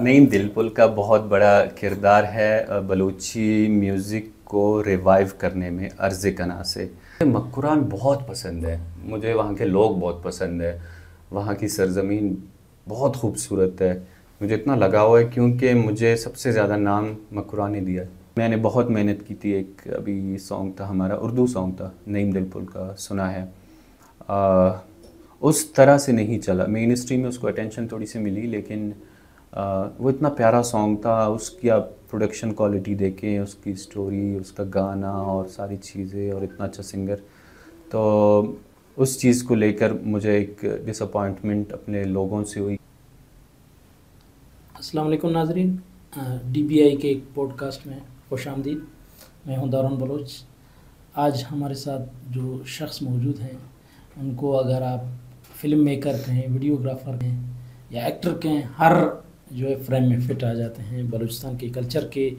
नईम दिलपुल का बहुत बड़ा किरदार है बलूची म्यूज़िक को रिवाइव करने में अर्ज़ कना से। मक्कुरान बहुत पसंद है मुझे, वहाँ के लोग बहुत पसंद है, वहाँ की सरज़मीन बहुत खूबसूरत है, मुझे इतना लगाव है क्योंकि मुझे सबसे ज़्यादा नाम मक्कुरान ने दिया। मैंने बहुत मेहनत की थी, एक अभी सॉन्ग था हमारा, उर्दू सॉन्ग था, नईम दिलपुल का, सुना है। उस तरह से नहीं चला, मेन स्ट्रीम में उसको अटेंशन थोड़ी सी मिली, लेकिन वो इतना प्यारा सॉन्ग था, उसकी आप प्रोडक्शन क्वालिटी देखें, उसकी स्टोरी, उसका गाना और सारी चीज़ें, और इतना अच्छा सिंगर, तो उस चीज़ को लेकर मुझे एक डिसअपॉइंटमेंट अपने लोगों से हुई। अस्सलाम वालेकुम नाज़रीन, DBI के एक पॉडकास्ट में खुशामदीद। मैं हूं दारुन बलोच। आज हमारे साथ जो शख्स मौजूद हैं उनको अगर आप फिल्म मेकर कहें, वीडियोग्राफर कहें या एक्टर कहें, हर जो है फ्रेम में फिट आ जाते हैं। बलूचिस्तान के कल्चर के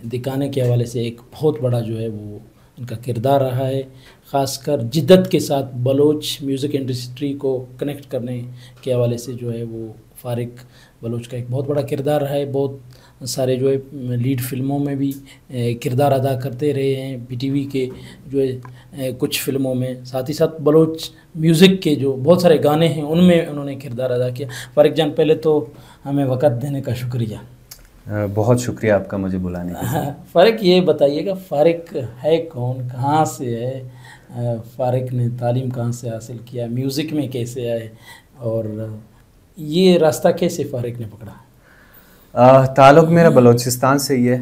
दिखाने के हवाले से एक बहुत बड़ा जो है वो इनका किरदार रहा है, ख़ासकर जिद्दत के साथ बलोच म्यूज़िक इंडस्ट्री को कनेक्ट करने के हवाले से जो है वो फ़ारिक बलोच का एक बहुत बड़ा किरदार रहा है। बहुत सारे जो है लीड फिल्मों में भी किरदार अदा करते रहे हैं, BTV के जो है कुछ फिल्मों में, साथ ही साथ बलोच म्यूज़िक के जो बहुत सारे गाने हैं उनमें उन्होंने किरदार अदा किया। फ़ारिक जान, पहले तो हमें वक़्त देने का शुक्रिया। बहुत शुक्रिया आपका मुझे बुलाने के लिए। फ़ारिक, ये बताइएगा फ़ारिक है कौन, कहाँ से है फ़ारिक ने तालीम कहाँ से हासिल किया, म्यूज़िक में कैसे आए और ये रास्ता कैसे फ़ारिक ने पकड़ा? ताल्लुक़ मेरा बलूचिस्तान से ही है,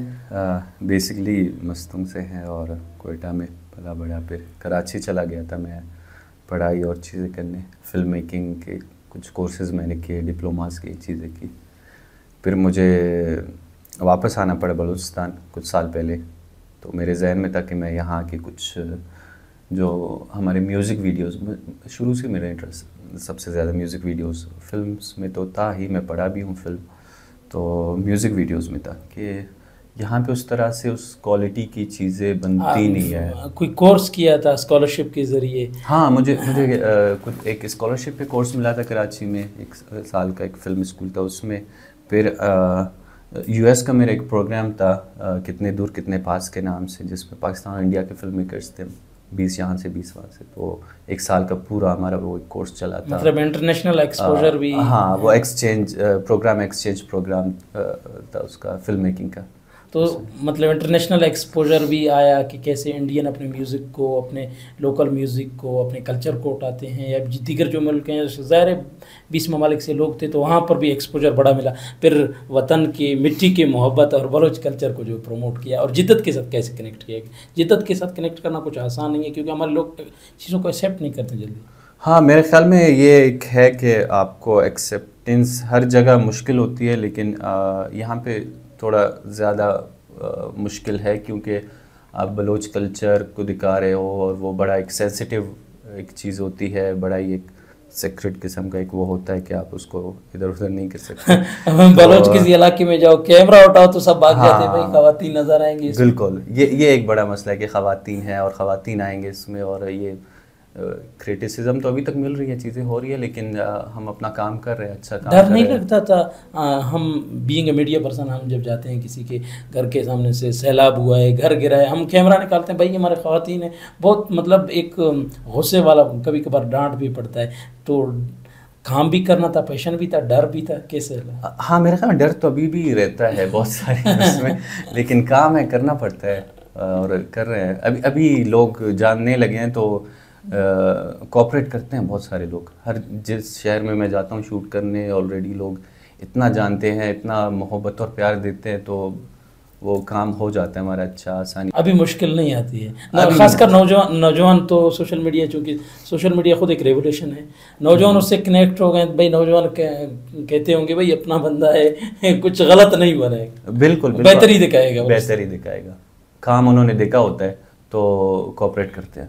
बेसिकली मस्तूंग से है, और कोयटा में पला बड़ा, फिर कराची चला गया था मैं पढ़ाई और चीज़ें करने, फ़िल्म मेकिंग के कुछ कोर्सेज़ मैंने किए, डिप्लोमास की चीज़ें की, फिर मुझे वापस आना पड़ा बलूचिस्तान कुछ साल पहले। तो मेरे जहन में था कि मैं यहाँ के कुछ जो हमारे म्यूज़िक वीडियोस, शुरू से मेरा इंटरेस्ट सबसे ज़्यादा म्यूज़िक वीडियोस, फिल्म्स में तो था ही, मैं पढ़ा भी हूँ फिल्म, तो म्यूज़िक वीडियोस में था कि यहाँ पे उस तरह से उस क्वालिटी की चीज़ें बनती नहीं है। कोई कोर्स किया था स्कॉलरशिप के ज़रिए? हाँ, मुझे कुछ एक स्कॉलरशिप पे कोर्स मिला था कराची में, 1 साल का एक फ़िल्म स्कूल था उसमें। फिर US का मेरा एक प्रोग्राम था, कितने दूर कितने पास के नाम से, जिसमें पाकिस्तान और इंडिया के फिल्म मेकर्स थे, 20 यहाँ से 20 वहाँ से, तो 1 साल का पूरा हमारा वो एक कोर्स चला था। मतलब इंटरनेशनल एक्सपोजर भी? हाँ, वो एक्सचेंज प्रोग्राम था उसका, फिल्म मेकिंग का। तो मतलब इंटरनेशनल एक्सपोजर भी आया कि कैसे इंडियन अपने म्यूज़िक को, अपने लोकल म्यूज़िक को, अपने कल्चर को उठाते हैं, या दीगर जो मुल्क हैं, ज़ाहिर है 20 ममालिक से लोग थे तो वहाँ पर भी एक्सपोजर बड़ा मिला। फिर वतन की मिट्टी की मोहब्बत और बलोच कल्चर को जो प्रमोट किया, और जिद्दत के साथ कैसे कनेक्ट किया? जिद्दत के साथ कनेक्ट करना कुछ आसान नहीं है, क्योंकि हमारे लोग चीज़ों को एक्सेप्ट नहीं करते जल्दी। हाँ, मेरे ख्याल में ये एक है कि आपको एक्सेप्टेंस हर जगह मुश्किल होती है, लेकिन यहाँ पे थोड़ा ज़्यादा मुश्किल है, क्योंकि आप बलोच कल्चर को दिखा रहे हो और वो बड़ा एक सेंसिटिव एक चीज़ होती है, बड़ा ही एक सीक्रेट किस्म का एक वो होता है कि आप उसको इधर उधर नहीं कर सकते। बलोच किसी इलाके में जाओ, कैमरा उठाओ तो सब भाग जाते हैं, भाई ख़वातीन नज़र आएंगी। बिल्कुल, ये एक बड़ा मसला है कि ख़वातीन है और ख़वातीन आएंगे इसमें, और ये क्रिटिसिज्म तो अभी तक मिल रही है, चीज़ें हो रही है, लेकिन हम अपना काम कर रहे हैं, अच्छा काम डर नहीं लगता था? हम बीइंग ए मीडिया पर्सन, हम जब जाते हैं किसी के घर के सामने से, सैलाब हुआ है, घर गिरा है, हम कैमरा निकालते हैं, भाई हमारे ख़वातीन है, बहुत मतलब एक गुस्से वाला, कभी कभार डांट भी पड़ता है, तो काम भी करना था, पैशन भी था, डर भी था, कैसे? हाँ, मेरे ख्याल में डर तो अभी भी रहता है बहुत सारे उसमें, लेकिन काम है, करना पड़ता है और कर रहे हैं। अभी लोग जानने लगे हैं, तो कोऑपरेट करते हैं बहुत सारे लोग। हर जिस शहर में मैं जाता हूँ शूट करने, ऑलरेडी लोग इतना जानते हैं, इतना मोहब्बत और प्यार देते हैं, तो वो काम हो जाता है हमारा अच्छा, आसानी। अभी मुश्किल नहीं आती है, खासकर नौजवान तो सोशल मीडिया, चूँकि सोशल मीडिया खुद एक रेवोल्यूशन है, नौजवान उससे कनेक्ट हो गए। भाई नौजवान कहते होंगे भाई अपना बंदा है, कुछ गलत नहीं बनेगा, बिल्कुल बेहतरी दिखाएगा, बेहतरी दिखाएगा, काम उन्होंने देखा होता है तो कोऑपरेट करते हैं।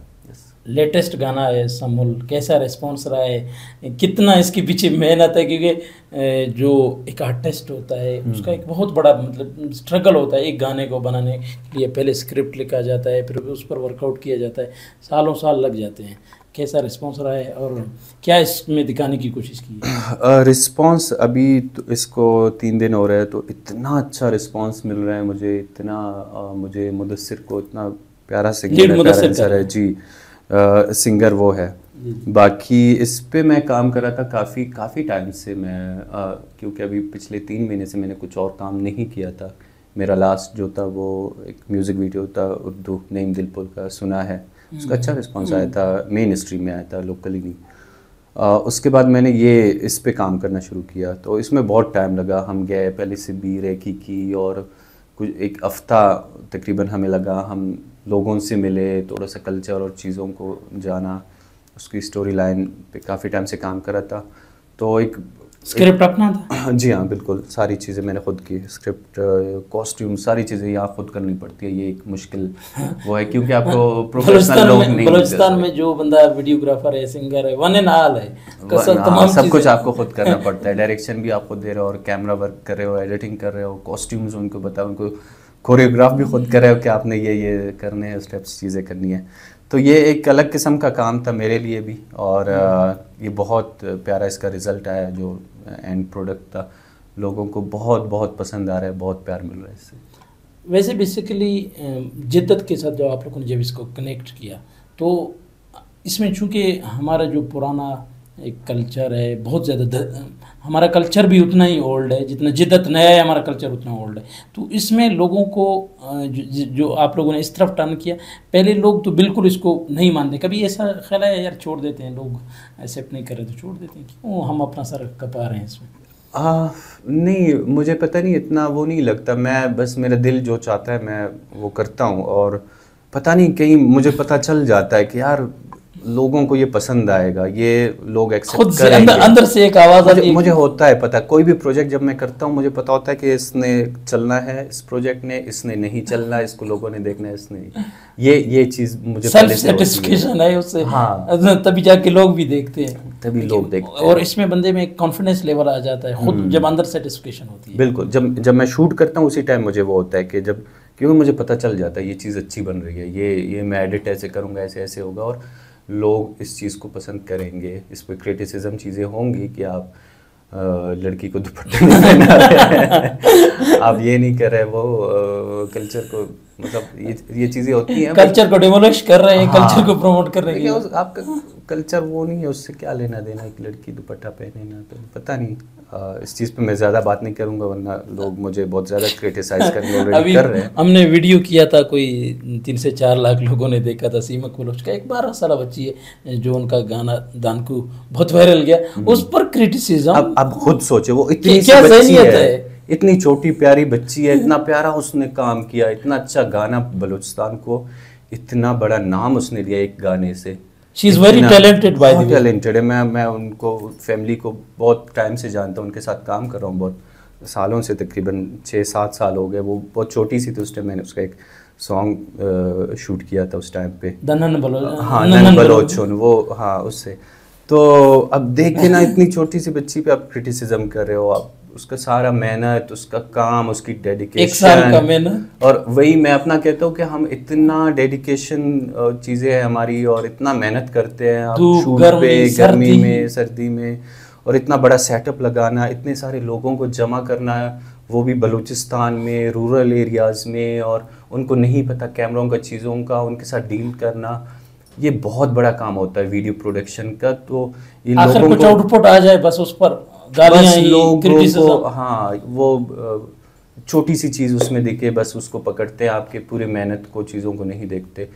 लेटेस्ट गाना है समूल, कैसा रिस्पॉन्स रहा है, कितना इसके पीछे मेहनत है? क्योंकि जो एक आर्टिस्ट होता है उसका एक बहुत बड़ा मतलब स्ट्रगल होता है, एक गाने को बनाने के लिए पहले स्क्रिप्ट लिखा जाता है, फिर उस पर वर्कआउट किया जाता है, सालों साल लग जाते हैं। कैसा रिस्पॉन्स रहा है और क्या इसमें दिखाने की कोशिश की है? रिस्पॉन्स अभी तो इसको 3 दिन हो रहे हैं, तो इतना अच्छा रिस्पॉन्स मिल रहा है मुझे, इतना मुझे मुदस्सिर को इतना प्यारा सिंगर है, प्यारा आंसर है जी। सिंगर वो है। बाकी इस पे मैं काम कर रहा था काफ़ी टाइम से मैं, क्योंकि अभी पिछले 3 महीने से मैंने कुछ और काम नहीं किया था। मेरा लास्ट जो था वो एक म्यूज़िक वीडियो था उर्दू, नईम दिलपुर का, सुना है, उसका अच्छा रिस्पांस आया था, मेन स्ट्रीम में आया था, लोकली नहीं। उसके बाद मैंने ये इस पे काम करना शुरू किया, तो इसमें बहुत टाइम लगा। हम गए पहले से बी रेकी की और कुछ 1 हफ्ता तकरीबन हमें लगा। हम लोगों से मिले, थोड़ा सा कल्चर और चीज़ों को जाना, उसकी स्टोरी लाइन पे काफ़ी टाइम से काम कर रहा था। तो एक स्क्रिप्ट अपना था? जी हाँ, बिल्कुल सारी चीज़ें मैंने खुद की, स्क्रिप्ट, कॉस्ट्यूम, सारी चीज़ें यहाँ खुद करनी पड़ती है। ये एक मुश्किल वो है, क्योंकि आपको प्रोफेशनल लोग नहीं, बलूचिस्तान में जो बंदा वीडियोग्राफर है, सिंगर है, वन एंड ऑल है, तमाम सब कुछ आपको खुद करना पड़ता है। डायरेक्शन भी आप खुद दे रहे हो और कैमरा वर्क कर रहे हो, एडिटिंग कर रहे हो, कॉस्ट्यूम्स उनको बताओ, उनको कोरियोग्राफ भी खुद कर रहे हो कि आपने ये करने हैं, स्टेप्स चीज़ें करनी है। तो ये एक अलग किस्म का काम था मेरे लिए भी, और ये बहुत प्यारा इसका रिज़ल्ट आया, जो एंड प्रोडक्ट था। लोगों को बहुत बहुत पसंद आ रहा है, बहुत प्यार मिल रहा है इससे। वैसे बेसिकली जिद्दत के साथ जब आप लोगों ने जब इसको कनेक्ट किया, तो इसमें चूँकि हमारा जो पुराना एक कल्चर है, बहुत ज़्यादा हमारा कल्चर भी उतना ही ओल्ड है, जितना जिद्दत नया है हमारा कल्चर उतना ओल्ड है। तो इसमें लोगों को जो आप लोगों ने इस तरफ टर्न किया, पहले लोग तो बिल्कुल इसको नहीं मानते। कभी ऐसा ख्याल है यार छोड़ देते हैं लोग, एक्सेप्ट नहीं कर रहे तो छोड़ देते हैं, क्यों हम अपना सर कपा रहे हैं इसमें? नहीं, मुझे पता नहीं, इतना वो नहीं लगता। मैं बस, मेरा दिल जो चाहता है मैं वो करता हूँ, और पता नहीं कहीं मुझे पता चल जाता है कि यार लोगों को ये पसंद आएगा, ये लोग एक्सेप्ट करेंगे। अंदर से एक आवाज़ आती है। मुझे होता है पता, कोई भी प्रोजेक्ट जब मैं करता हूँ मुझे पता होता है कि इसने चलना है, इस प्रोजेक्ट ने, इसने नहीं चलना है, इसको लोगों ने देखना है, इसने ये चीज़ मुझे सेल्फ सेटिस्फेक्शन है उससे। हाँ, तभी जाके लोग भी देखते हैं, तभी लोग देखते हैं, और इसमें बंदे में एक कॉन्फिडेंस लेवल आ जाता है खुद, जब अंदर सेटिस्फेक्शन होती है। बिल्कुल, जब मैं शूट करता हूँ उसी टाइम मुझे वो होता है कि जब, क्योंकि मुझे पता चल जाता है ये चीज़ अच्छी बन रही है, ये मैं एडिट ऐसे करूँगा, ऐसे ऐसे होगा, और लोग इस चीज़ को पसंद करेंगे। इस पर क्रिटिसिज्म चीज़ें होंगी कि आप लड़की को दुपट्टे नहीं पहना रहे आप ये नहीं कर रहे, वो कल्चर को, मतलब ये चीज़ें होती हैं, कल्चर को डिमोलिश कर रहे हैं। हाँ, कल्चर को प्रमोट कर रहे हैं। आपका कल्चर वो नहीं है, उससे क्या लेना देना एक लड़की दुपट्टा पहने ना, तो पता नहीं। इस चीज़ पे मैं ज़्यादा बात नहीं करूँगा, वरना लोग मुझे बहुत ज़्यादा क्रिटिसाइज करने ऑलरेडी कर रहे हैं। हमने वीडियो किया था, कोई 3 से 4 लाख लोगों ने देखा था, सीमक बलोच का, एक 12 साल बच्ची है जो उनका गाना दानकू बहुत वायरल गया, उस पर क्रिटिसिज्म। अब खुद सोचे, वो इतनी सी बच्ची है, इतनी छोटी प्यारी बच्ची है, इतना प्यारा उसने काम किया, इतना अच्छा गाना, बलूचिस्तान को इतना बड़ा नाम उसने दिया एक गाने से। She is very talented, by the way. Talented है। मैं उनको, फैमिली को बहुत टाइम से जानता हूँ, उनके साथ काम कर रहा हूँ बहुत सालों से, तकरीबन 6-7 साल हो गए। वो बहुत छोटी सी थी उस टाइम, मैंने उसका एक सॉन्ग शूट किया था उस टाइम पे। नन्हन बलोच। हाँ, नन्हन बलोच, वो, हाँ, उससे। तो अब देख के ना, इतनी छोटी सी बच्ची पे आप क्रिटिसिज्म कर रहे हो, आप उसका सारा मेहनत, उसका काम, उसकी डेडिकेशन, 1 साल का मेहनत। और वही मैं अपना कहता हूँ कि हम इतना डेडिकेशन चीज़ें हैं हमारी, और इतना मेहनत करते हैं, आप शूट पे, गर्मी में, सर्दी में, और इतना बड़ा सेटअप लगाना, इतने सारे लोगों को जमा करना, वो भी बलूचिस्तान में, रूरल एरियाज़ में, और उनको नहीं पता कैमरों का, चीज़ों का, उनके साथ डील करना, ये बहुत बड़ा काम होता है वीडियो प्रोडक्शन का। तो ये लोगों को कुछ आउटपुट आ जाए बस उस पर गालियां ही, लोगों को, हाँ, वो छोटी सी चीज़ उसमें दिखे, बस उसको पकड़ते हैं, आपके पूरे मेहनत को, चीज़ों को नहीं देखते।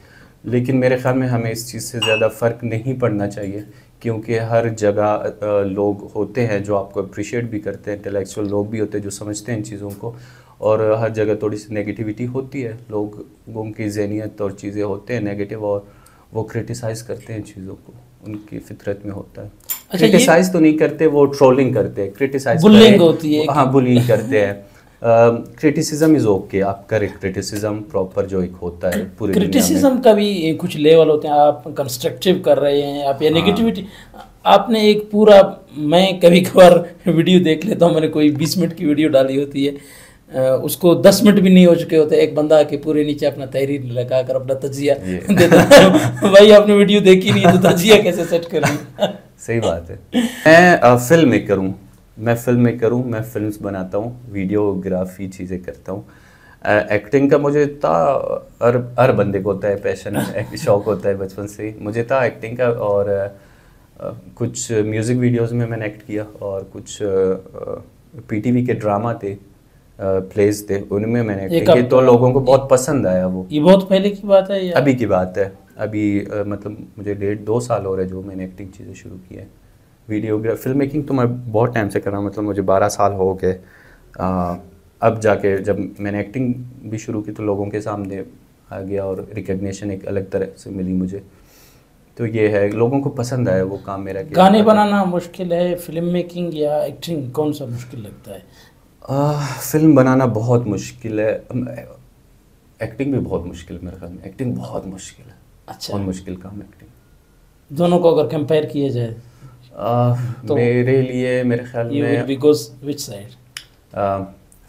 लेकिन मेरे ख्याल में हमें इस चीज़ से ज़्यादा फ़र्क नहीं पड़ना चाहिए, क्योंकि हर जगह लोग होते हैं जो आपको अप्रिशिएट भी करते हैं, इंटेलेक्चुअल लोग भी होते हैं जो समझते हैं इन चीज़ों को, और हर जगह थोड़ी सी नेगेटिविटी होती है, लोगों की ज़हनियत और चीज़ें होते हैं नेगेटिव, और वो क्रिटिसाइज़ करते हैं चीज़ों को, उनकी फितरत में होता है। अच्छा, क्रिटिसाइज़ तो नहीं करते, वो ट्रोलिंग करते हैं, क्रिटिसाइज़, बुलिंग होती है। हाँ, बुलिंग करते हैं। क्रिटिसिज्म इज़ ओके, आप करें क्रिटिसिज्म प्रॉपर जो एक होता है पूरे क्रिटिसिज्म का भी कुछ लेवल होते हैं, आप कंस्ट्रक्टिव कर रहे हैं आप, या नेगेटिविटी। आपने एक पूरा, मैं कभी कभार वीडियो देख लेता हूँ, मैंने कोई 20 मिनट की वीडियो डाली होती है, उसको 10 मिनट भी नहीं हो चुके होते, एक बंदा आके पूरे नीचे अपना तहरीर लगा कर अपना तजिया देता है। भाई आपने वीडियो देखी नहीं तो तजिया कैसे सेट करनी। सही बात है। मैं फिल्म मेकर हूँ, मैं फिल्म्स बनाता हूँ, वीडियोग्राफी चीज़ें करता हूँ। एक्टिंग का मुझे था, हर बंदे को होता है पैशन, शौक होता है बचपन से ही। मुझे था एक्टिंग का, और कुछ म्यूज़िक वीडियोस में मैंने एक्ट किया, और कुछ पीटीवी के ड्रामा थे, प्लेस थे, उनमें मैंने एक्टिंग की, तो लोगों को बहुत पसंद आया वो। ये बहुत पहले की बात है या अभी की बात है? अभी मतलब मुझे 1.5-2 साल हो रहे जो मैंने एक्टिंग चीज़ें शुरू की है। वीडियोग्राफी, फिल्म मेकिंग तो मैं बहुत टाइम से कर रहा हूँ, मतलब मुझे 12 साल हो गए। अब जाके जब मैंने एक्टिंग भी शुरू की तो लोगों के सामने आ गया, और रिकग्निशन एक अलग तरह से मिली मुझे। तो ये है, लोगों को पसंद आया वो काम मेरा। गाने बनाना मुश्किल है, फिल्म मेकिंग या एक्टिंग, कौन सा मुश्किल लगता है? फिल्म बनाना बहुत मुश्किल है, एक्टिंग भी बहुत मुश्किल है मेरे ख्याल में। एक्टिंग बहुत मुश्किल है। अच्छा, बहुत मुश्किल काम एक्टिंग। दोनों को अगर कंपेयर किया जाए तो मेरे लिए मेरे ख्याल में विच साइड?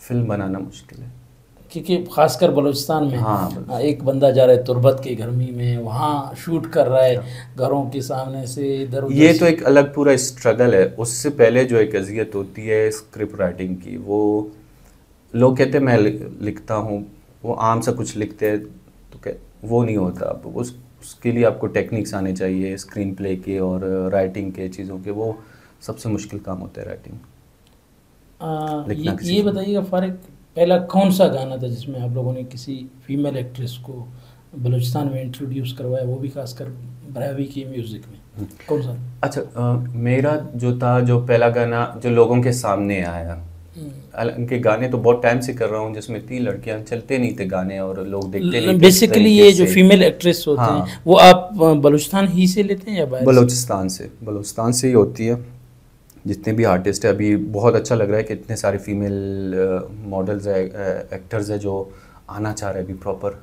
फिल्म बनाना मुश्किल है, क्योंकि खासकर बलूचिस्तान में हाँ, एक बंदा जा रहा है तुर्बत की गर्मी में, वहाँ शूट कर रहा है घरों के सामने से इधर उधर। ये तो एक अलग पूरा स्ट्रगल है। उससे पहले जो एक अजियत होती है स्क्रिप्ट राइटिंग की, वो लोग कहते हैं मैं लिखता हूँ, वो आम सा कुछ लिखते हैं, तो वो नहीं होता। उसके लिए आपको टेक्निक्स आने चाहिए, स्क्रीन प्ले के और राइटिंग के चीज़ों के। वो सबसे मुश्किल काम होता है राइटिंग। ये बताइएगा फारिक, पहला कौन सा गाना था जिसमें आप लोगों ने किसी फीमेल एक्ट्रेस को बलूचिस्तान में इंट्रोड्यूस करवाया, वो भी खासकर ब्रावी की म्यूज़िक में? कौन सा? अच्छा, मेरा जो था, जो पहला गाना जो लोगों के सामने आया, उनके गाने तो बहुत टाइम से कर रहा हूँ, जिसमें 3 लड़कियां, चलते नहीं थे गाने और लोग देखते नहीं। बेसिकली ये जो फीमेल एक्ट्रेस होते हैं वो आप बलूचिस्तान ही से लेते हैं या बाहर? बलूचिस्तान से ही होती है। जितने भी आर्टिस्ट है, अभी बहुत अच्छा लग रहा है कि इतने सारे फीमेल मॉडल्स है, एक्टर्स है, जो आना चाह रहे हैं, अभी प्रॉपर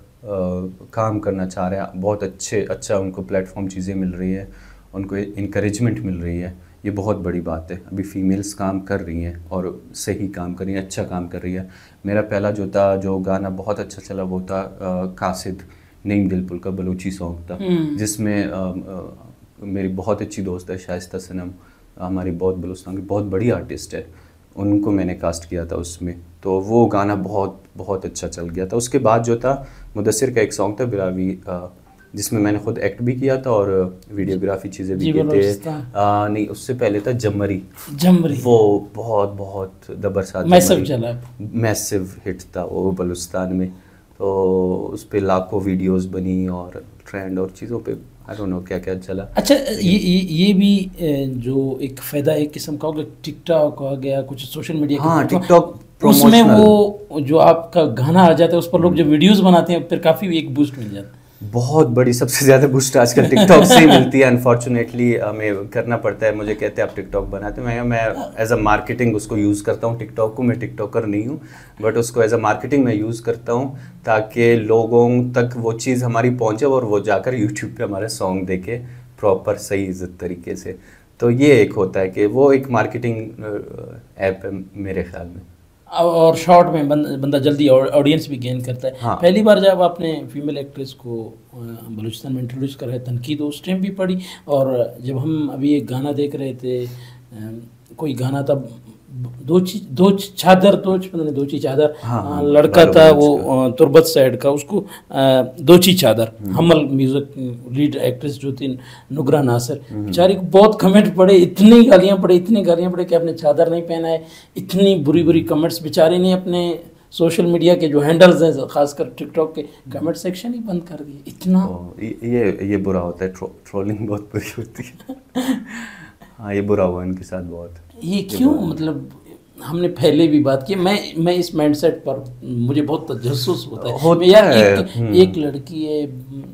काम करना चाह रहे हैं। बहुत अच्छा उनको प्लेटफॉर्म चीज़ें मिल रही है, उनको इनकरेजमेंट मिल रही है। ये बहुत बड़ी बात है। अभी फीमेल्स काम कर रही हैं और सही काम कर रही हैं, अच्छा काम कर रही है। मेरा पहला जो गाना बहुत अच्छा चला वो था कासिद नईम दिलपुल का बलूची सॉन्ग था, जिसमें मेरी बहुत अच्छी दोस्त है शाइस्ता सनम, हमारी बहुत बलूचिस्तान की बहुत बड़ी आर्टिस्ट है, उनको मैंने कास्ट किया था उसमें। तो वो गाना बहुत अच्छा चल गया था। उसके बाद जो था मुदस्सिर का एक सॉन्ग था बिरावी, जिसमें मैंने खुद एक्ट भी किया था और वीडियोग्राफी चीज़ें भी की थे। नहीं, उससे पहले था जमरी, वो बहुत दबरसात मैसिव हिट था वो बलूचिस्तान में। तो उस पर लाखों वीडियोस बनी और ट्रेंड और चीज़ों पे आई डोंट नो क्या क्या चला। अच्छा, ये भी जो एक फ़ायदा एक किस्म का होगा, टिकटॉक हो गया, कुछ सोशल मीडिया, हाँ, टिकटॉक उसमें वो जो आपका गाना आ जाता है उस पर लोग जो वीडियोस बनाते हैं फिर काफ़ी एक बूस्ट मिल जाता है। बहुत बड़ी सबसे ज़्यादा बूस्ट आजकल टिकटॉक से ही मिलती है। अनफॉर्चुनेटली हमें करना पड़ता है। मुझे कहते हैं आप टिकटॉक बनाते हैं, मैं एज अ मार्केटिंग उसको यूज़ करता हूँ टिकटॉक को। मैं टिकटॉकर नहीं हूँ, बट उसको एज अ मार्केटिंग मैं यूज़ करता हूँ ताकि लोगों तक वो चीज़ हमारी पहुँचे और वो जाकर यूट्यूब पे हमारे सॉन्ग देखे प्रॉपर सही इज्जत तरीके से। तो ये एक होता है कि वो एक मार्केटिंग ऐप है मेरे ख्याल में। और शॉर्ट में बंदा जल्दी ऑडियंस भी गेन करता है। हाँ। पहली बार जब आपने फीमेल एक्ट्रेस को बलूचिस्तान में इंट्रोड्यूस करा है, तनकीद उस टाइम भी पड़ी, और जब हम अभी एक गाना देख रहे थे, कोई गाना था दो ची चादर, हाँ, लड़का था वो तुर्बत साइड का, उसको दो ची चादर, हमल म्यूजिक लीड एक्ट्रेस जो थी नुगरा नासिर, बेचारी को बहुत कमेंट पड़े, इतनी गालियाँ पड़े कि आपने चादर नहीं पहना है, इतनी बुरी कमेंट्स। बेचारे ने अपने सोशल मीडिया के जो हैंडल्स हैं, खासकर टिकटॉक के कमेंट सेक्शन ही बंद कर दिए। इतना ये बुरा होता है, ट्रोलिंग बहुत बुरी होती है। हाँ, ये बुरा हुआ इनके साथ बहुत। ये क्यों? मतलब हमने पहले भी बात की, मैं इस माइंडसेट पर मुझे बहुत तजस्सुस होता है यार। एक लड़की है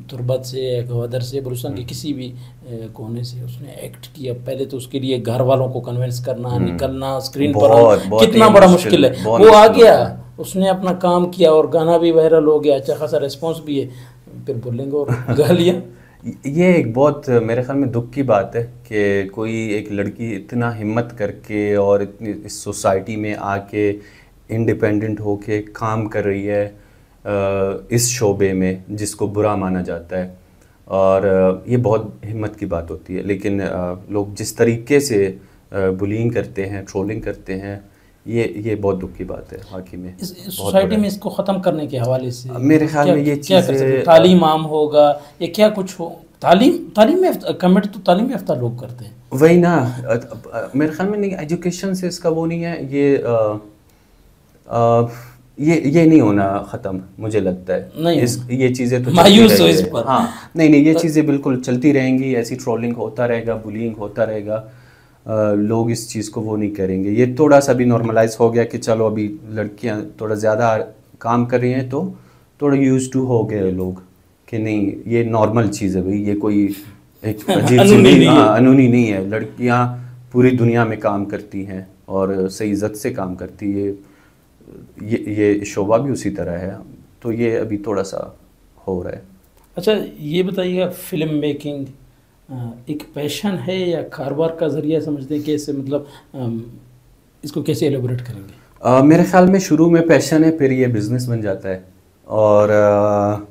तुर्बत से, गवादर से, बलूचिस्तान के किसी भी कोने से, उसने एक्ट किया। पहले तो उसके लिए घर वालों को कन्विंस करना, निकलना स्क्रीन पर कितना बड़ा मुश्किल है। वो आ गया, उसने अपना काम किया और गाना भी वायरल हो गया, अच्छा खासा रिस्पॉन्स भी है, फिर बोलेंगे और गालियाँ। ये एक बहुत मेरे ख्याल में दुख की बात है कि कोई एक लड़की इतना हिम्मत करके और इतनी इस सोसाइटी में आके इंडिपेंडेंट होके काम कर रही है इस शोबे में जिसको बुरा माना जाता है, और ये बहुत हिम्मत की बात होती है। लेकिन लोग जिस तरीके से बुलिंग करते हैं, ट्रोलिंग करते हैं, ये बहुत दुख की बात है वाकई में। इस सोसाइटी में इसको ख़त्म करने के हवाले से मेरे ख्याल में ये चीज़ें, तालीम आम होगा या क्या कुछ हो, तालीम में कमेंट तो तालीम याफ्ता लोग करते हैं, वही ना। मेरे ख्याल में नहीं, एजुकेशन से इसका वो नहीं है, ये नहीं होना ख़त्म, मुझे लगता है। नहीं, ये चीज़ें तो मायूस हो इस पर। हाँ, नहीं, ये चीज़ें बिल्कुल चलती रहेंगी, ऐसी ट्रोलिंग होता रहेगा, बुलिंग होता रहेगा, लोग इस चीज़ को वो नहीं करेंगे। ये थोड़ा सा भी नॉर्मलाइज हो गया कि चलो अभी लड़कियां थोड़ा ज़्यादा काम कर रही हैं तो थोड़ा यूज टू हो गए लोग कि नहीं ये नॉर्मल चीज़ है भाई, ये कोई एक अजीब सी नहीं, अनूनी नहीं है। लड़कियां पूरी दुनिया में काम करती हैं और सही इज़्ज़त से काम करती है। ये शोबा भी उसी तरह है, तो ये अभी थोड़ा सा हो रहा है। अच्छा, ये बताइएगा, फिल्म मेकिंग एक पैशन है या कारोबार का ज़रिया समझते हैं? कैसे, मतलब इसको कैसे एलेबोरेट करेंगे? मेरे ख्याल में शुरू में पैशन है, फिर ये बिज़नेस बन जाता है, और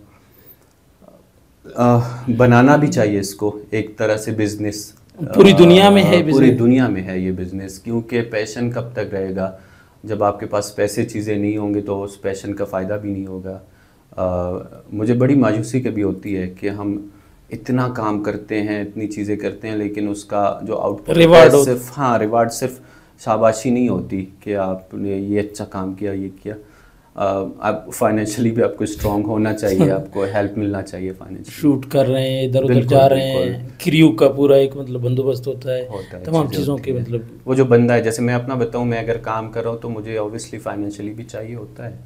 बनाना भी चाहिए इसको एक तरह से बिज़नेस। पूरी दुनिया में है, पूरी दुनिया में है ये बिज़नेस, क्योंकि पैशन कब तक रहेगा? जब आपके पास पैसे चीज़ें नहीं होंगे तो उस पैशन का फ़ायदा भी नहीं होगा। मुझे बड़ी मायूसी कभी होती है कि हम इतना काम करते हैं, इतनी चीज़ें करते हैं, लेकिन उसका जो आउटपुट रिवार्ड सिर्फ, हाँ, रिवार्ड सिर्फ शाबाशी नहीं होती कि आपने ये अच्छा काम किया, ये किया। आप फाइनेंशियली भी आपको स्ट्रांग होना चाहिए, आपको हेल्प मिलना चाहिए फाइनेंशियली। शूट कर रहे हैं, इधर उधर जा रहे हैं, क्रू का पूरा एक मतलब बंदोबस्त होता है तमाम चीज़ों के, मतलब वो जो बंदा है, जैसे मैं अपना बताऊँ, मैं अगर काम कर रहा हूँ तो मुझे ऑब्वियसली फाइनेंशियली भी चाहिए होता है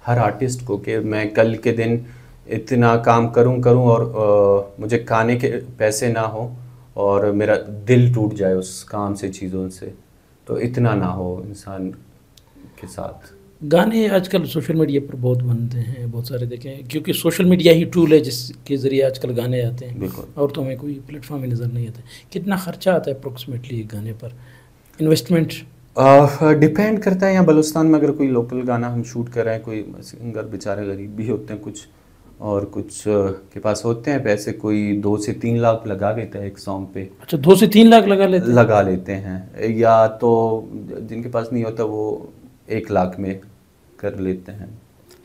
हर आर्टिस्ट को, कि मैं कल के दिन इतना काम करूं और मुझे खाने के पैसे ना हो और मेरा दिल टूट जाए उस काम से, चीज़ों से, तो इतना ना हो इंसान के साथ। गाने आजकल सोशल मीडिया पर बहुत बनते हैं, बहुत सारे देखें, क्योंकि सोशल मीडिया ही टूल है जिसके ज़रिए आजकल गाने आते हैं। बिल्कुल। और तो हमें कोई प्लेटफॉर्म ही नज़र नहीं आता। कितना खर्चा आता है अप्रोक्सीमेटली एक गाने पर, इन्वेस्टमेंट? डिपेंड करता है। यहाँ बलूचिस्तान में अगर कोई लोकल गाना हम शूट कर रहे हैं, कोई सिंगर बेचारे गरीब भी होते हैं कुछ, और कुछ के पास होते हैं पैसे, कोई 2 से 3 लाख लगा लेता है एक सॉन्ग पे। अच्छा, 2 से 3 लाख लगा लेते हैं। या तो जिनके पास नहीं होता वो 1 लाख में कर लेते हैं।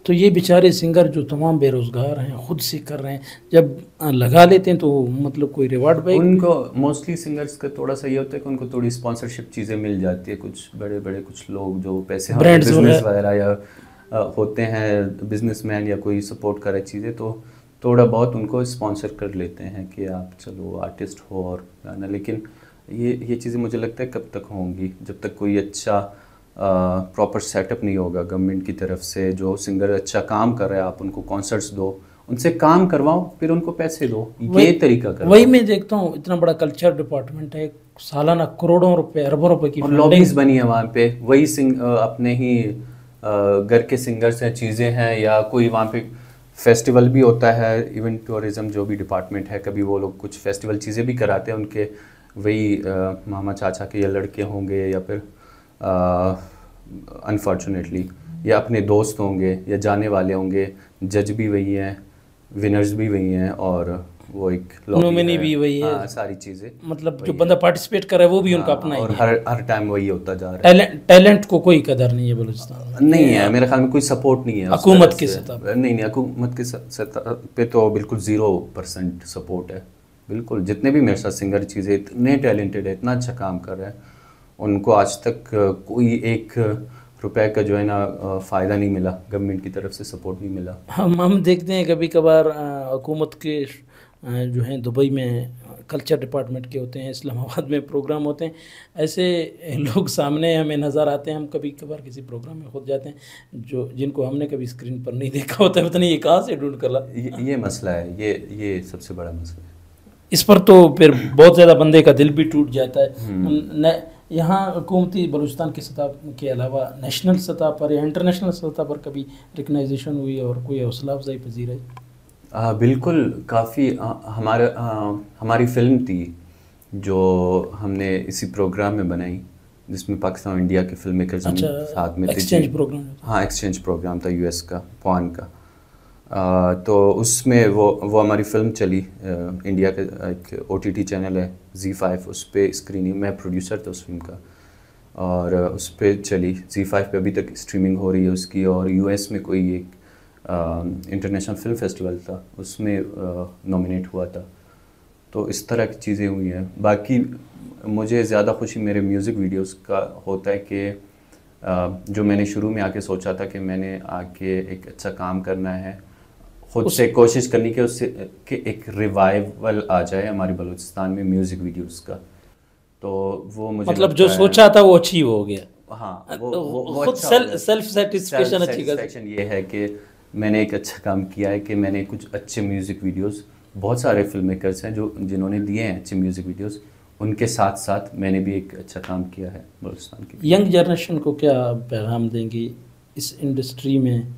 तो ये बेचारे सिंगर जो तमाम बेरोज़गार हैं, खुद से कर रहे हैं, जब लगा लेते हैं तो मतलब कोई रिवार्ड बैक उनको, मोस्टली सिंगर्स का थोड़ा सा ये होता है कि उनको थोड़ी स्पॉन्सरशिप चीज़ें मिल जाती है। कुछ बड़े बड़े कुछ लोग जो पैसे, बिजनेस वगैरह या होते हैं बिजनेसमैन या कोई सपोर्ट करे चीज़ें, तो थोड़ा बहुत उनको स्पॉन्सर कर लेते हैं कि आप चलो आर्टिस्ट हो और गाना। लेकिन ये चीज़ें मुझे लगता है कब तक होंगी, जब तक कोई अच्छा प्रॉपर सेटअप नहीं होगा गवर्नमेंट की तरफ से। जो सिंगर अच्छा काम कर रहा है, आप उनको कॉन्सर्ट्स दो, उनसे काम करवाओ, फिर उनको पैसे दो, ये तरीका करवाओ। वही मैं देखता हूँ, इतना बड़ा कल्चर डिपार्टमेंट है, सालाना करोड़ों रुपए, अरबों रुपए की लॉबीज बनी है वहाँ पे, वही अपने ही घर के सिंगर्स हैं, चीज़ें हैं, या कोई वहाँ पे फेस्टिवल भी होता है, इवेंट टूरिज़म जो भी डिपार्टमेंट है, कभी वो लोग कुछ फेस्टिवल चीज़ें भी कराते हैं, उनके वही मामा चाचा के या लड़के होंगे, या फिर अनफॉर्चुनेटली या अपने दोस्त होंगे या जाने वाले होंगे। जज भी वही हैं, विनर्स भी वही हैं, और वो एक नॉमिनी भी वही है। सारी चीज़ें, मतलब जो बंदा पार्टिसिपेट कर रहा है वो भी उनका अपना और ही है। हर टाइम वही होता जा रहा है। टैलेंट को कोई कदर नहीं है बलूचिस्तान में, नहीं है मेरे ख्याल में, कोई सपोर्ट नहीं है हुकूमत की सतह पर। नहीं, हुकूमत की सतह पे तो बिल्कुल 0% सपोर्ट है। बिल्कुल, जितने भी मेरे साथ सिंगर चीज़ें इतने टैलेंटेड है, इतना अच्छा काम कर रहे हैं, उनको आज तक कोई 1 रुपए का जो है ना फ़ायदा नहीं मिला, गवर्नमेंट की तरफ से सपोर्ट नहीं मिला। हम देखते हैं कभी कभार हुकूमत के जो हैं दुबई में कल्चर डिपार्टमेंट के होते हैं, इस्लामाबाद में प्रोग्राम होते हैं, ऐसे लोग सामने हमें नज़र आते हैं। हम कभी कभार किसी प्रोग्राम में खुद जाते हैं जो जिनको हमने कभी स्क्रीन पर नहीं देखा होता है, पता नहीं ये कहाँ से ढूंढ कर ला। ये मसला है, ये सबसे बड़ा मसला है। इस पर तो फिर बहुत ज़्यादा बंदे का दिल भी टूट जाता है। यहाँ हुकूमती बलूचिस्तान की सतह के अलावा नेशनल सतह पर या इंटरनेशनल सतह पर कभी रिकग्नाइजेशन हुई और कोई हौसला अफजाई पजीर है? बिल्कुल, काफ़ी हमारी फ़िल्म थी जो हमने इसी प्रोग्राम में बनाई, जिसमें पाकिस्तान और इंडिया के फिल्म मेकर्स साथ में थे। Exchange program. हाँ, एक्सचेंज प्रोग्राम था यूएस का, पॉन का। तो उसमें वो हमारी फ़िल्म चली। इंडिया का एक ओटीटी चैनल है Z5, उस पर स्क्रीनिंग, मैं प्रोड्यूसर था उस फिल्म का, और उस पर चली। Z5 पे अभी तक स्ट्रीमिंग हो रही है उसकी। और यूएस में कोई एक इंटरनेशनल फिल्म फेस्टिवल था, उसमें नॉमिनेट हुआ था। तो इस तरह की चीज़ें हुई हैं। बाकी मुझे ज़्यादा खुशी मेरे म्यूज़िक वीडियोस का होता है कि जो मैंने शुरू में आके सोचा था कि मैंने आके एक अच्छा काम करना है, खुद से कोशिश करनी कि उससे कि एक रिवाइवल आ जाए हमारी बलूचिस्तान में म्यूज़िक वीडियोस का। तो वो मुझे मतलब जो सोचा था वो अचीव हो गया। हाँ, वो खुद सेल्फ सेटिस्फेक्शन अच्छी कर। ये है कि मैंने एक अच्छा काम किया है कि मैंने कुछ अच्छे म्यूज़िक वीडियोस, बहुत सारे फिल्म मेकर्स हैं जिन्होंने दिए हैं अच्छे म्यूज़िक वीडियोस, उनके साथ साथ मैंने भी एक अच्छा काम किया है बलूचिस्तान की। यंग जनरेशन को क्या पैगाम देंगी इस इंडस्ट्री में,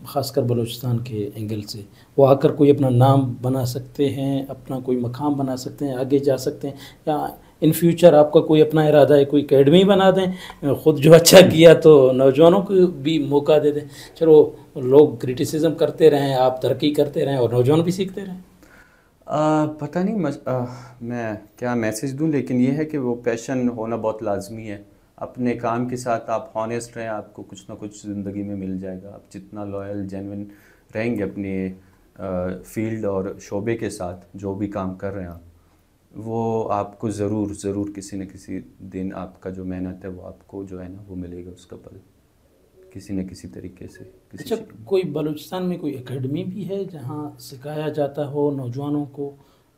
ख़ासकर बलूचिस्तान के एंगल से? वो आकर कोई अपना नाम बना सकते हैं, अपना कोई मकाम बना सकते हैं, आगे जा सकते हैं, या इन फ्यूचर आपका कोई अपना इरादा है कोई एकेडमी बना दें, ख़ुद जो अच्छा किया तो नौजवानों को भी मौका दे दें? चलो लोग क्रिटिसिज्म करते रहें, आप तरक्की करते रहें और नौजवान भी सीखते रहें। पता नहीं मैं क्या मैसेज दूं, लेकिन ये है कि वो पैशन होना बहुत लाजमी है। अपने काम के साथ आप हॉनेस्ट रहें, आपको कुछ ना कुछ ज़िंदगी में मिल जाएगा। आप जितना लॉयल जेन्युइन रहेंगे अपने फील्ड और शोबे के साथ, जो भी काम कर रहे हैं आप, वो आपको ज़रूर किसी न किसी दिन आपका जो मेहनत है वो आपको जो है ना वो मिलेगा उसका फल, किसी न किसी तरीके से। अच्छा, कोई बलूचिस्तान में कोई एकेडमी भी है जहाँ सिखाया जाता हो नौजवानों को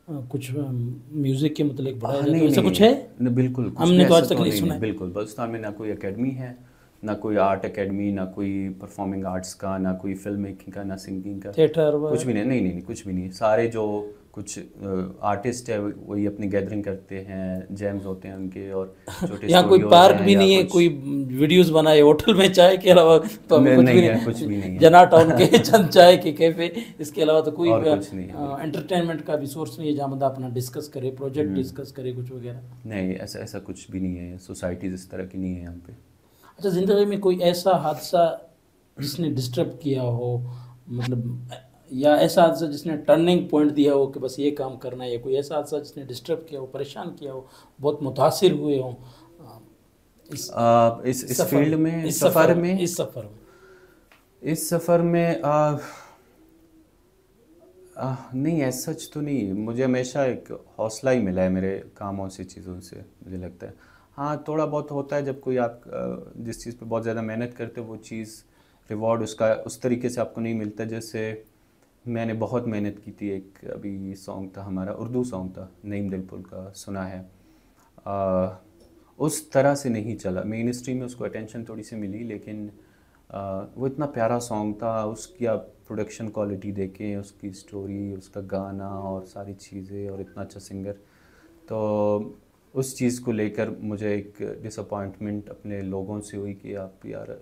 कुछ म्यूज़िक के मतलब बढ़ाया जाता है, ऐसा कुछ है? नहीं, बिल्कुल हमने तो आज तक नहीं सुना। बिल्कुल बलूचिस्तान में ना कोई एकेडमी है, ना कोई आर्ट एकेडमी, ना कोई परफॉर्मिंग आर्ट्स का, ना कोई फिल्म मेकिंग का, ना सिंगिंग का, थिएटर, कुछ भी नहीं, कुछ भी नहीं। सारे जो कुछ आर्टिस्ट है वही अपनी गैदरिंग करते हैं, जैम्स होते हैं उनके, और छोटे यहाँ कोई पार्क भी नहीं है, कोई वीडियोस बनाए होटल में चाय के अलावा तो कुछ भी नहीं है। जना टाउन के चंद चाय के कैफे, इसके अलावा तो कोई एंटरटेनमेंट का भी सोर्स नहीं है जहाँ बंदा अपना डिस्कस करे, प्रोजेक्ट डिस्कस करे, कुछ वगैरह नहीं। ऐसा कुछ भी नहीं है, सोसाइटीज इस तरह की नहीं है यहाँ पे। अच्छा, ज़िंदगी में कोई ऐसा हादसा जिसने डिस्टर्ब किया हो, मतलब, या ऐसा हादसा जिसने टर्निंग पॉइंट दिया हो कि बस ये काम करना है, या कोई ऐसा हादसा जिसने डिस्टर्ब किया हो, परेशान किया हो, बहुत मुतासिर हुए हो इस फील्ड में, इस सफ़र में नहीं, ऐसा सच तो नहीं। मुझे हमेशा एक हौसला ही मिला है मेरे कामों से, चीज़ों से, मुझे लगता है। हाँ, थोड़ा बहुत होता है जब कोई आप जिस चीज़ पे बहुत ज़्यादा मेहनत करते हो वो चीज़ रिवॉर्ड उसका उस तरीके से आपको नहीं मिलता। जैसे मैंने बहुत मेहनत की थी, एक अभी सॉन्ग था हमारा, उर्दू सॉन्ग था, नईम दिलपुल का, सुना है। उस तरह से नहीं चला, मेन स्ट्रीम में उसको अटेंशन थोड़ी सी मिली, लेकिन वो इतना प्यारा सॉन्ग था। उसकी आप प्रोडक्शन क्वालिटी देखें, उसकी स्टोरी, उसका गाना और सारी चीज़ें, और इतना अच्छा सिंगर, तो उस चीज़ को लेकर मुझे एक डिसअपॉइंटमेंट अपने लोगों से हुई कि आप यार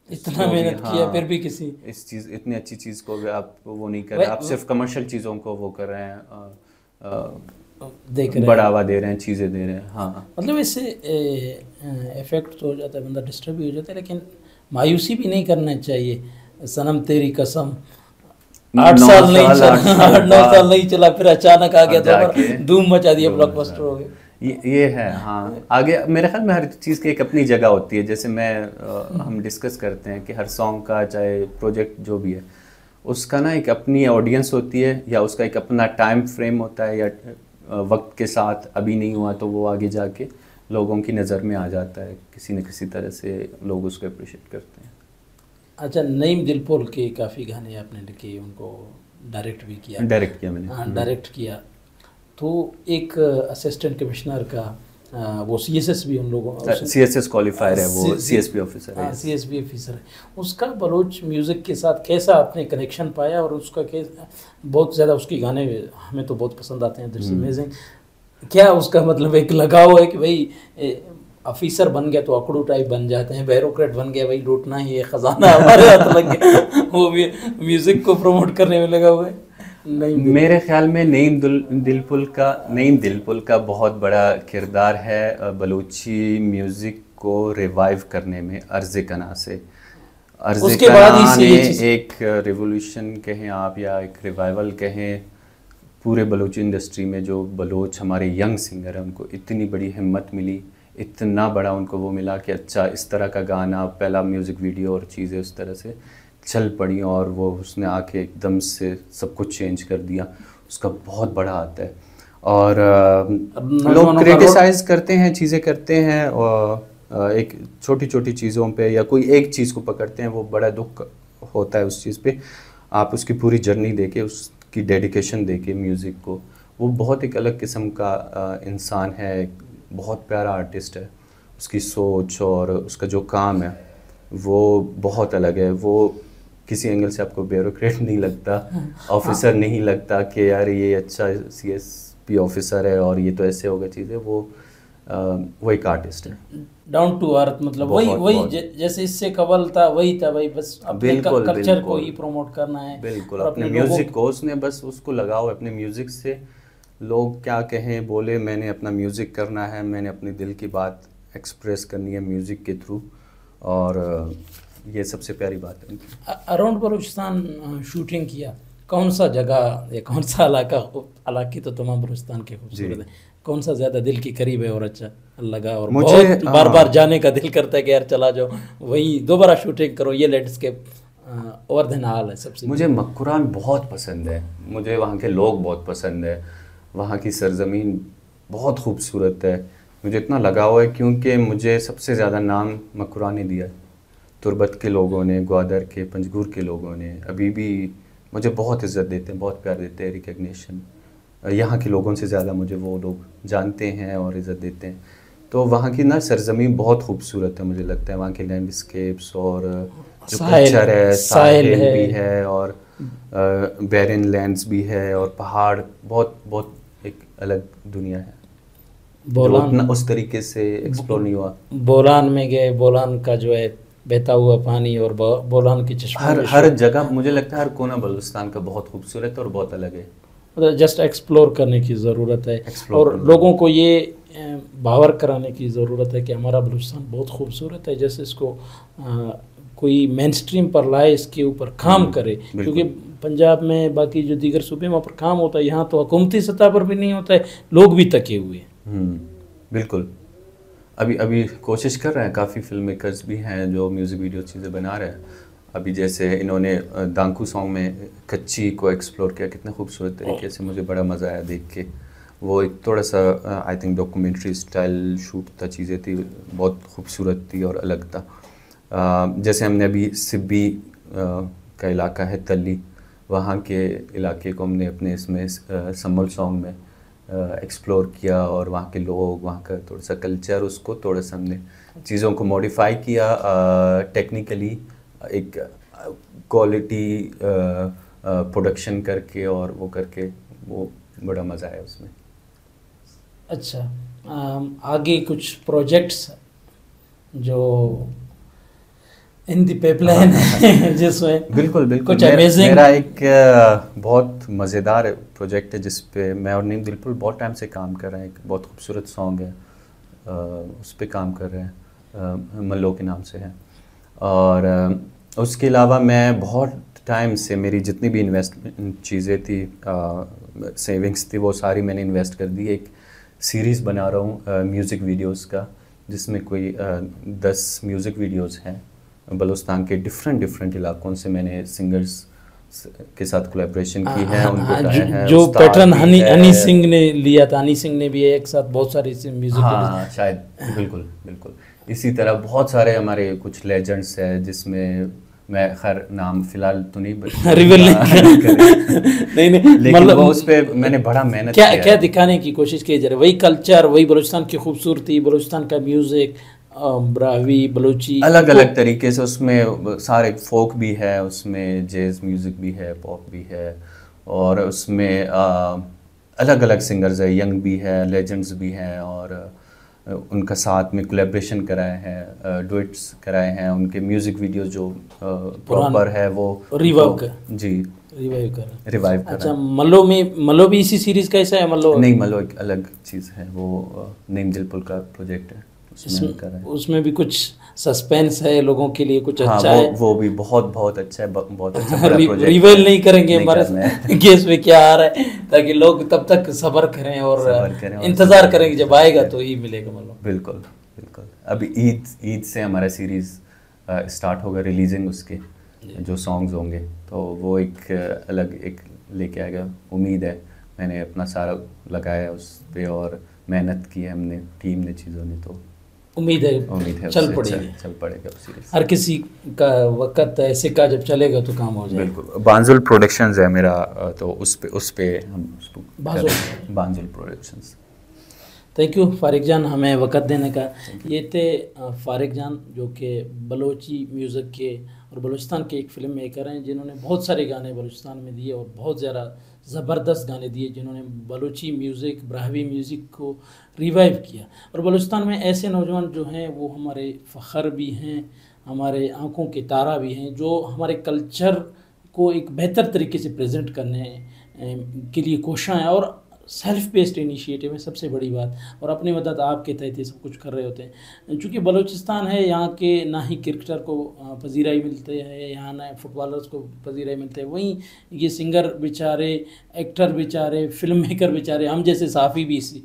इतना मेहनत किया फिर भी किसी इतनी अच्छी चीज़ को आप वो नहीं कर रहे, आप सिर्फ कमर्शियल चीज़ों को वो कर रहे हैं, बढ़ावा दे रहे हैं, चीज़ें दे रहे हैं। हाँ, मतलब इससे इफेक्ट तो हो जाता है, बंदा डिस्टर्ब भी हो जाता है, लेकिन मायूसी भी नहीं करना चाहिए। सनम तेरी कसम 8 साल नहीं चला, 9 साल नहीं चला, फिर अचानक आ गया तो धूम मचा दिया, ब्लॉकबस्टर हो गया। ये है। हाँ, आगे मेरे ख्याल में हर चीज़ की एक अपनी जगह होती है। जैसे हम डिस्कस करते हैं कि हर सॉन्ग का, चाहे प्रोजेक्ट जो भी है, उसका ना एक अपनी ऑडियंस होती है, या उसका एक अपना टाइम फ्रेम होता है, या वक्त के साथ अभी नहीं हुआ तो वो आगे जाके लोगों की नज़र में आ जाता है, किसी न किसी तरह से लोग उसको अप्रिशिएट करते हैं। अच्छा, नईम दिलपुल के काफ़ी गाने आपने लिखे, उनको डायरेक्ट भी किया? डायरेक्ट किया मैंने। हाँ, डायरेक्ट किया। तो एक असिस्टेंट कमिश्नर का वो CSS भी उन लोगों, CSS क्वालिफायर है, वो CSP ऑफिसर है। CSP ऑफिसर है। उसका बलोच म्यूज़िक के साथ कैसा आपने कनेक्शन पाया, और उसका बहुत ज़्यादा उसके गाने हमें तो बहुत पसंद आते हैं, दैट्स अमेजिंग। क्या उसका मतलब एक लगाव है कि भाई ऑफिसर बन गया तो अकड़ू टाइप बन जाते हैं, ब्यूरोक्रेट बन गया भाई लूटना ही है, ख़जाना हमारे हाथ लग गया, वो भी म्यूज़िक को प्रमोट करने में लगा हुआ है? मेरे ख्याल में नईम दिलपुल का बहुत बड़ा किरदार है बलूची म्यूज़िक को रिवाइव करने में अर्ज़ कना से, अर्ज़ उसके बाद कना ही ने ये एक रिवोल्यूशन कहें आप या एक रिवाइवल कहें पूरे बलूची इंडस्ट्री में। जो बलोच हमारे यंग सिंगर हैं उनको इतनी बड़ी हिम्मत मिली, इतना बड़ा उनको वो मिला कि अच्छा इस तरह का गाना, पहला म्यूज़िक वीडियो और चीज़ें उस तरह से चल पड़ी और वो उसने आके एकदम से सब कुछ चेंज कर दिया। उसका बहुत बड़ा हाथ है। और लोग क्रिटिसाइज़ करते हैं, चीज़ें करते हैं और एक छोटी छोटी चीज़ों पे या कोई एक चीज़ को पकड़ते हैं, वो बड़ा दुख होता है उस चीज़ पे। आप उसकी पूरी जर्नी देखे, उसकी डेडिकेशन देखे म्यूज़िक को, वो बहुत एक अलग किस्म का इंसान है, बहुत प्यारा आर्टिस्ट है। उसकी सोच और उसका जो काम है वो बहुत अलग है। वो किसी एंगल से आपको ब्यूरोक्रेट नहीं लगता, ऑफिसर नहीं लगता कि यार ये अच्छा सीएसपी ऑफिसर है और ये तो ऐसे होगा चीज़ें। वो एक आर्टिस्ट है, डाउन टू अर्थ, मतलब वही जैसे इससे कबल था वही था भाई, बस अपने कल्चर को ही प्रमोट करना है। बिल्कुल, अपने म्यूज़िक को उसने बस उसको लगाओ अपने म्यूज़िक से। लोग क्या कहें बोले, मैंने अपना म्यूज़िक करना है, मैंने अपने दिल की बात एक्सप्रेस करनी है म्यूज़िक के थ्रू, और ये सबसे प्यारी बात है। अराउंड बलूचिस्तान शूटिंग किया, कौन सा जगह या कौन सा इलाके तो तमाम बलूचिस्तान के खूबसूरत है, कौन सा ज़्यादा दिल के करीब है और अच्छा लगा और बहुत बार बार जाने का दिल करता है कि यार चला जाओ वही दोबारा शूटिंग करो, ये लैंडस्केप और दिन हाल है सबसे? मुझे मक्कुरान बहुत पसंद है, मुझे वहाँ के लोग बहुत पसंद है, वहाँ की सरजमीन बहुत खूबसूरत है। मुझे इतना लगाव है क्योंकि मुझे सबसे ज़्यादा नाम मक्कुरान ने दिया है। तुर्बत के लोगों ने, ग्वादर के, पंजगुर के लोगों ने अभी भी मुझे बहुत इज़्ज़त देते हैं, बहुत प्यार देते हैं, रिकग्निशन। यहाँ के लोगों से ज़्यादा मुझे वो लोग जानते हैं और इज़्ज़त देते हैं। तो वहाँ की ना सरजमीन बहुत खूबसूरत है, मुझे लगता है वहाँ के लैंडस्केप्स और जो कल्चर है, साहिल भी है और बैरन लैंड्स भी है और पहाड़, बहुत बहुत एक अलग दुनिया है। बोलान उस तरीके से एक्सप्लोर नहीं हुआ। बोलान में गए, बोलान का जो है बहता हुआ पानी और बोलान की चश्मे, हर जगह मुझे लगता है हर कोना बलूचिस्तान का बहुत खूबसूरत है और बहुत अलग है। मतलब जस्ट एक्सप्लोर करने की ज़रूरत है और लोगों को ये बावर कराने की ज़रूरत है कि हमारा बलूचिस्तान बहुत खूबसूरत है। जैसे इसको कोई मेन स्ट्रीम पर लाए, इसके ऊपर काम करे, क्योंकि पंजाब में बाकी जो दीगर सूबे में पर काम होता है, यहाँ तो हुकूमती सतह पर भी नहीं होता है, लोग भी थके हुए हैं। बिल्कुल, अभी कोशिश कर रहे हैं, काफ़ी फिल्म मेकर्स भी हैं जो म्यूज़िक वीडियो चीज़ें बना रहे हैं। अभी जैसे इन्होंने दांकू सॉन्ग में कच्ची को एक्सप्लोर किया, कितने खूबसूरत तरीके से, मुझे बड़ा मज़ा आया देख के। वो एक थोड़ा सा I think documentary style shoot था, चीज़ें थी, बहुत खूबसूरत थी और अलग था। जैसे हमने अभी सिब्बी का इलाका है तल्ली, वहाँ के इलाके को हमने अपने इसमें सम्मल सॉन्ग में एक्सप्लोर किया और वहाँ के लोग, वहाँ का थोड़ा सा कल्चर, उसको थोड़ा सा हमने चीज़ों को मॉडिफाई किया टेक्निकली, एक क्वालिटी प्रोडक्शन करके और वो करके, वो बड़ा मज़ा आया उसमें। अच्छा, आगे कुछ प्रोजेक्ट्स जो इन दी पाइपलाइन है जिसमें बिल्कुल कुछ अमेजिंग? मेरा एक बहुत मज़ेदार प्रोजेक्ट है जिस पे मैं और नीम दिलपुर बहुत टाइम से काम कर रहे हैं। एक बहुत खूबसूरत सॉन्ग है, उस पे काम कर रहे हैं, मल्लो के नाम से है। और उसके अलावा मैं बहुत टाइम से मेरी जितनी भी इन्वेस्टमेंट चीज़ें थी, सेविंग्स थी, वो सारी मैंने इन्वेस्ट कर दी। एक सीरीज़ बना रहा हूँ म्यूज़िक वीडियोस का, जिसमें कोई 10 म्यूज़िक वीडियोस हैं बलूचिस्तान के डिफरेंट इलाकों से। मैंने सिंगर्स के साथ कोलैबोरेशन की है, उनको गाया है। जो पैटर्न हनी सिंह ने लिया था, हनी सिंह ने भी एक साथ बहुत सारे म्यूज़िक, हाँ शायद, बिल्कुल इसी तरह बहुत सारे हमारे कुछ लेजेंड्स हैं, जिसमें मैं खैर नाम फिलहाल तो नहीं रिवील नहीं लेकिन मतलब वो उस पे मैंने बड़ा मेहनत किया। क्या दिखाने की कोशिश की जा रही है? वही कल्चर, वही बलूचिस्तान की खूबसूरती, बलूचिस्तान का म्यूज़िक, ब्रावी बलूची, अलग तरीके से। उसमें सारे फोक भी है, उसमें जैज़ म्यूज़िक भी है, पॉप भी है, और उसमें अलग सिंगर्स है, यंग भी है, लेजेंड्स भी हैं, और उनका साथ में कोलैबोरेशन कराए हैं, डुएट्स कराए हैं। उनके म्यूज़िक वीडियो जो प्रॉपर है वो रिवाइव कर। अच्छा, मल्लो भी इसी सीरीज़ का हिस्सा है? मल्लो नहीं, मल्लो एक अलग चीज़ है, वो नीम दिलपुर का प्रोजेक्ट है। उसमें करा है। उसमें भी कुछ सस्पेंस है लोगों के लिए, कुछ हाँ, अच्छा है। वो भी बहुत अच्छा है, बहुत अच्छा बड़ा प्रोजेक्ट। रिवील नहीं करेंगे नहीं हमारे करना है। केस में क्या आ रहा है, ताकि लोग तब तक सब्र करें और इंतजार करें कि जब आएगा तो ही मिलेगा। मतलब बिल्कुल बिल्कुल। अभी ईद से हमारा सीरीज़ स्टार्ट होगा, रिलीजिंग उसके जो सॉन्ग्स होंगे, तो वो एक अलग एक लेके आएगा। उम्मीद है, मैंने अपना सारा लगाया है उस पे और मेहनत की है हमने, टीम ने, चीज़ों ने, तो उम्मीद है चल चल पड़ेगा सीरीज। हर किसी का वक्त ऐसे का जब चलेगा तो काम हो जाएगा। बिल्कुल। बांजुल प्रोडक्शंस है मेरा, तो उस पे हम उसको बांजुल प्रोडक्शंस। थैंक यू फारिक जान हमें वक्त देने का। ये थे फारिक जान, जो कि बलोची म्यूज़िक के और बलूचिस्तान के एक फ़िल्म मेकर हैं, जिन्होंने बहुत सारे गाने बलूचिस्तान में दिए और बहुत ज़्यादा ज़बरदस्त गाने दिए, जिन्होंने बलूची म्यूज़िक, ब्राहवी म्यूज़िक को रिवाइव किया। और बलूचिस्तान में ऐसे नौजवान जो हैं वो हमारे फ़ख्र भी हैं, हमारे आँखों के तारा भी हैं, जो हमारे कल्चर को एक बेहतर तरीके से प्रेजेंट करने के लिए कोशिश हैं और सेल्फ बेस्ड इनिशिएटिव है, सबसे बड़ी बात। और अपनी मदद आपके तहत ये सब कुछ कर रहे होते हैं। चूँकि बलूचिस्तान है, यहाँ के ना ही क्रिकेटर को पजीराई मिलते हैं, यहाँ ना फुटबॉलर्स को पजीराई मिलते हैं, वहीं ये सिंगर बेचारे, एक्टर बेचारे, फिल्म मेकर बेचारे, हम जैसे साफ़ी भी इसी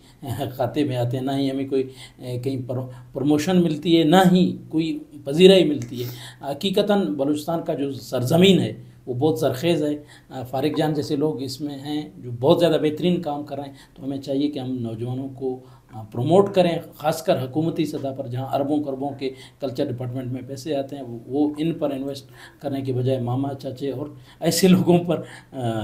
खाते में आते हैं। ना ही हमें कोई कहीं प्रमोशन मिलती है, ना ही कोई पजीराई मिलती है। हकीकतन बलूचिस्तान का जो सरज़मीन है वो बहुत सरखेज़ है। फारिक जान जैसे लोग इसमें हैं जो बहुत ज़्यादा बेहतरीन काम कर रहे हैं, तो हमें चाहिए कि हम नौजवानों को प्रमोट करें, ख़ासकर हुकूमती सतह पर, जहाँ अरबों खरबों के कल्चर डिपार्टमेंट में पैसे आते हैं, वो इन पर इन्वेस्ट करने के बजाय मामा चाचे और ऐसे लोगों पर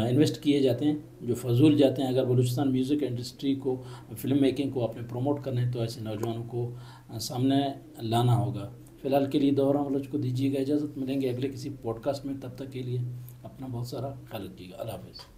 इन्वेस्ट किए जाते हैं जो फजूल जाते हैं। अगर बलूचिस्तान म्यूज़िक इंडस्ट्री को, फिल्म मेकिंग को अपने प्रमोट करना है तो ऐसे नौजवानों को सामने लाना होगा। फ़िलहाल के लिए दौरा बलोच को दीजिएगा इजाज़त, मिलेंगे अगले किसी पॉडकास्ट में। तब तक के लिए अपना बहुत सारा ख्याल रखिएगा। अल्लाह हाफ़िज़।